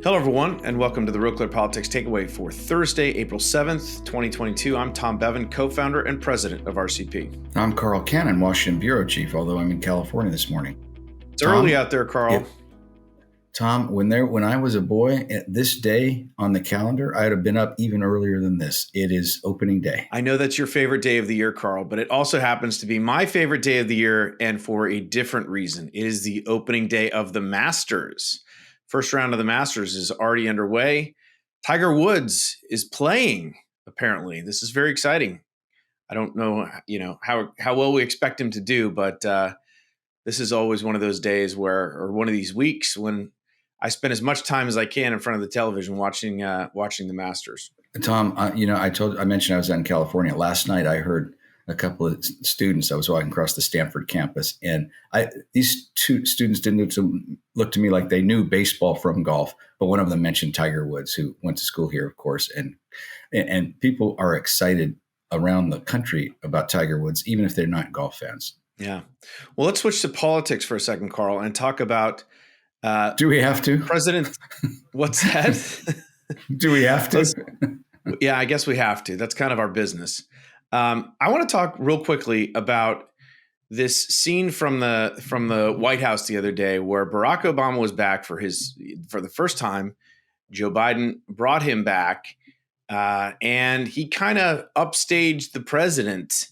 Hello, everyone, and welcome to the RealClear Politics Takeaway for Thursday, April 7th, 2022. I'm Tom Bevan, co-founder and president of RCP. I'm Carl Cannon, Washington Bureau Chief, although I'm in California this morning. It's early out there, Carl. Yeah. Tom, when I was a boy, at this day on the calendar, I'd have been up even earlier than this. It is opening day. I know that's your favorite day of the year, Carl, but it also happens to be my favorite day of the year, and for a different reason. It is the opening day of the Masters. First round of the Masters is already underway. Tiger Woods is playing, apparently. This is very exciting. I don't know, how well we expect him to do, but this is always one of those days or one of these weeks when I spend as much time as I can in front of the television watching the Masters. Tom, I mentioned I was in California. Last night I heard a couple of students. I was walking across the Stanford campus, and these two students didn't look to me like they knew baseball from golf, but one of them mentioned Tiger Woods, who went to school here, of course, and people are excited around the country about Tiger Woods, even if they're not golf fans. Yeah. Well, let's switch to politics for a second, Carl, and talk about do we have to? President, what's that? Do we have to? Yeah, I guess we have to. That's kind of our business. I want to talk real quickly about this scene from the White House the other day where Barack Obama was back for the first time. Joe Biden brought him back, and he kind of upstaged the president,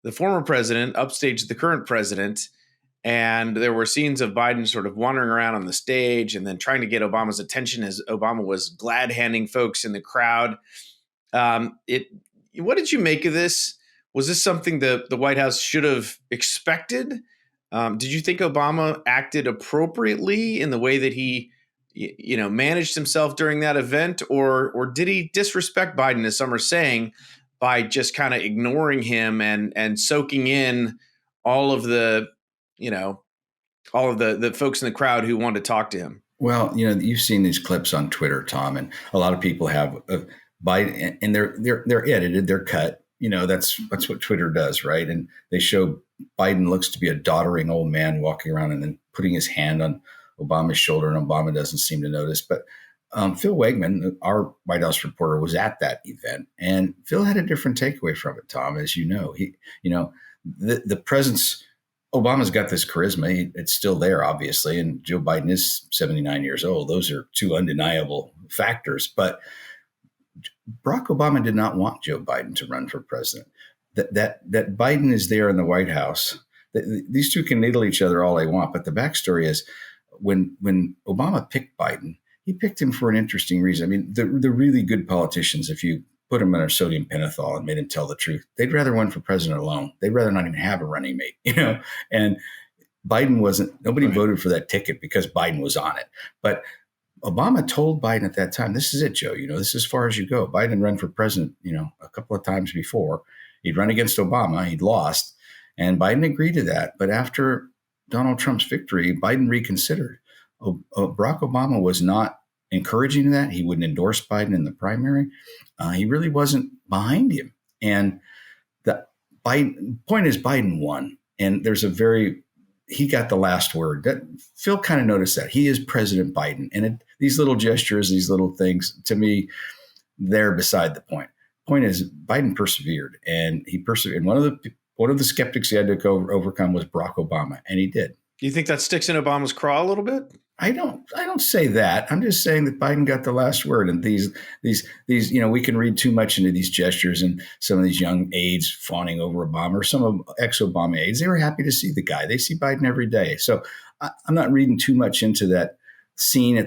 the former president, upstaged the current president. And there were scenes of Biden sort of wandering around on the stage and then trying to get Obama's attention as Obama was glad handing folks in the crowd. What did you make of this? Was this something the White House should have expected? Did you think Obama acted appropriately in the way that he, managed himself during that event, or did he disrespect Biden, as some are saying, by just kind of ignoring him and soaking in all of the folks in the crowd who wanted to talk to him? Well, you've seen these clips on Twitter, Tom, and a lot of people have Biden, and they're edited, they're cut. That's what Twitter does, right? And they show Biden looks to be a doddering old man walking around and then putting his hand on Obama's shoulder, and Obama doesn't seem to notice. But Phil Wegman, our White House reporter, was at that event, and Phil had a different takeaway from it, Tom. As you know, the presence. Obama's got this charisma. It's still there, obviously, and Joe Biden is 79 years old. Those are two undeniable factors. But Barack Obama did not want Joe Biden to run for president. That Biden is there in the White House. These two can needle each other all they want, but the backstory is when Obama picked Biden, he picked him for an interesting reason. I mean, the really good politicians, if you put them in a sodium pentothal and made him tell the truth, they'd rather run for president alone. They'd rather not even have a running mate, and Biden nobody voted for that ticket because Biden was on it. But Obama told Biden at that time, this is it, Joe, this is as far as you go. Biden ran for president, a couple of times before. He'd run against Obama, he'd lost, and Biden agreed to that. But after Donald Trump's victory, Biden reconsidered. Barack Obama was not encouraging that. He wouldn't endorse Biden in the primary. He really wasn't behind him. And the point is Biden won. And he got the last word. Phil kind of noticed that. He is President Biden. And these little gestures, these little things, to me, they're beside the point. Point is Biden persevered. And he persevered. And one of the skeptics he had to overcome was Barack Obama. And he did. Do you think that sticks in Obama's craw a little bit? I don't say that. I'm just saying that Biden got the last word. And these, we can read too much into these gestures and some of these young aides fawning over Obama or some of ex-Obama aides. They were happy to see the guy. They see Biden every day. So I'm not reading too much into that scene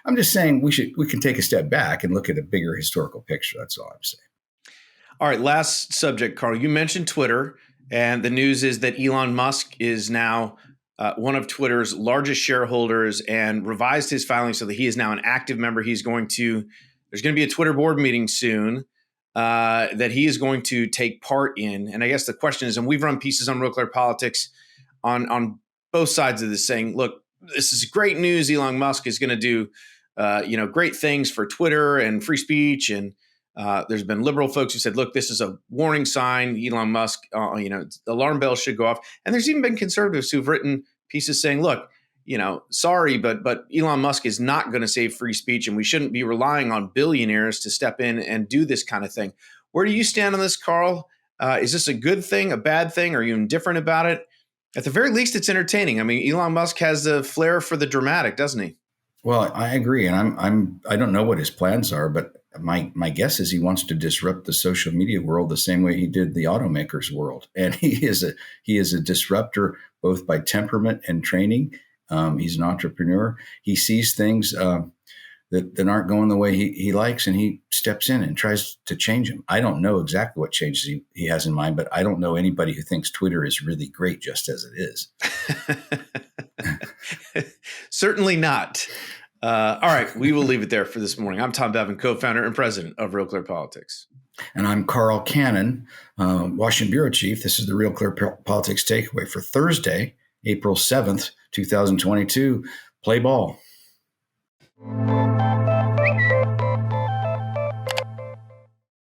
I'm just saying we can take a step back and look at a bigger historical picture. That's all I'm saying. All right. Last subject, Carl. You mentioned Twitter, and the news is that Elon Musk is now one of Twitter's largest shareholders and revised his filing so that he is now an active member. There's going to be a Twitter board meeting soon that he is going to take part in. And I guess the question is, and we've run pieces on RealClear Politics on both sides of this saying, look, this is great news. Elon Musk is going to do, great things for Twitter and free speech. And there's been liberal folks who said, look, this is a warning sign. Elon Musk, the alarm bell should go off. And there's even been conservatives who've written pieces saying, look, sorry, but Elon Musk is not going to save free speech, and we shouldn't be relying on billionaires to step in and do this kind of thing. Where do you stand on this, Carl? Is this a good thing, a bad thing? Are you indifferent about it? At the very least, it's entertaining. I mean, Elon Musk has the flair for the dramatic, doesn't he? Well, I agree, and I don't know what his plans are, but my guess is he wants to disrupt the social media world the same way he did the automakers world, and he is a disruptor both by temperament and training. He's an entrepreneur. He sees things that aren't going the way he likes, and he steps in and tries to change them. I don't know exactly what changes he has in mind, but I don't know anybody who thinks Twitter is really great just as it is. Certainly not. All right, we will leave it there for this morning. I'm Tom Bevan, co-founder and president of RealClear Politics. And I'm Carl Cannon, Washington Bureau Chief. This is the RealClear Politics Takeaway for Thursday, April 7th, 2022. Play ball.